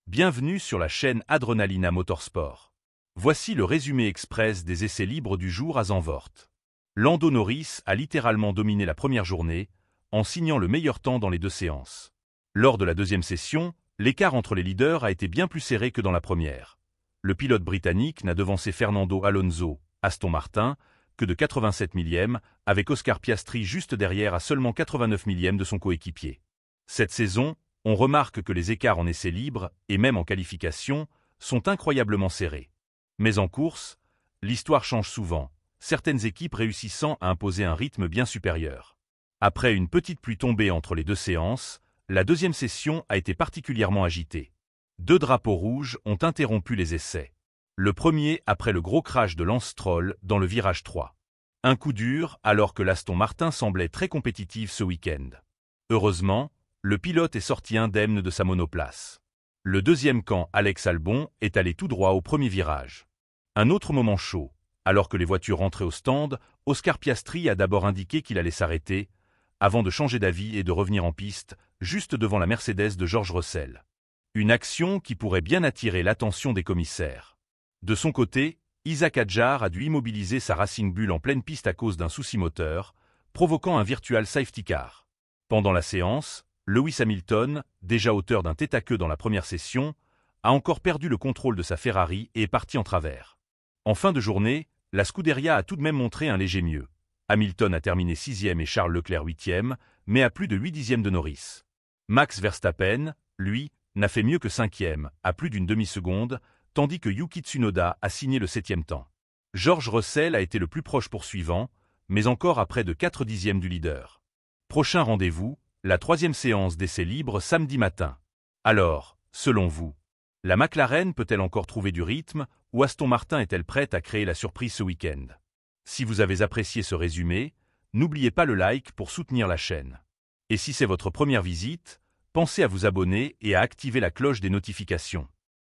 Bienvenue sur la chaîne Adrenalina Motorsport. Voici le résumé express des essais libres du jour à Zandvoort. Lando Norris a littéralement dominé la première journée, en signant le meilleur temps dans les deux séances. Lors de la deuxième session, l'écart entre les leaders a été bien plus serré que dans la première. Le pilote britannique n'a devancé Fernando Alonso, Aston Martin, que de 87 millièmes, avec Oscar Piastri juste derrière à seulement 89 millièmes de son coéquipier. Cette saison, on remarque que les écarts en essais libres, et même en qualification, sont incroyablement serrés. Mais en course, l'histoire change souvent, certaines équipes réussissant à imposer un rythme bien supérieur. Après une petite pluie tombée entre les deux séances, la deuxième session a été particulièrement agitée. Deux drapeaux rouges ont interrompu les essais. Le premier après le gros crash de Lance Stroll dans le virage 3. Un coup dur alors que l'Aston Martin semblait très compétitive ce week-end. Heureusement, le pilote est sorti indemne de sa monoplace. Le deuxième camp, Alex Albon, est allé tout droit au premier virage. Un autre moment chaud. Alors que les voitures rentraient au stand, Oscar Piastri a d'abord indiqué qu'il allait s'arrêter, avant de changer d'avis et de revenir en piste, juste devant la Mercedes de George Russell. Une action qui pourrait bien attirer l'attention des commissaires. De son côté, Isaac Hadjar a dû immobiliser sa Racing Bull en pleine piste à cause d'un souci moteur, provoquant un virtual safety car. Pendant la séance, Lewis Hamilton, déjà auteur d'un tête-à-queue dans la première session, a encore perdu le contrôle de sa Ferrari et est parti en travers. En fin de journée, la Scuderia a tout de même montré un léger mieux. Hamilton a terminé 6e et Charles Leclerc 8e, mais à plus de 8 dixièmes de Norris. Max Verstappen, lui, n'a fait mieux que 5e, à plus d'une demi-seconde, tandis que Yuki Tsunoda a signé le 7e temps. George Russell a été le plus proche poursuivant, mais encore à près de 4 dixièmes du leader. Prochain rendez-vous, la troisième séance d'essais libres samedi matin. Alors, selon vous, la McLaren peut-elle encore trouver du rythme ou Aston Martin est-elle prête à créer la surprise ce week-end? Si vous avez apprécié ce résumé, n'oubliez pas le like pour soutenir la chaîne. Et si c'est votre première visite, pensez à vous abonner et à activer la cloche des notifications.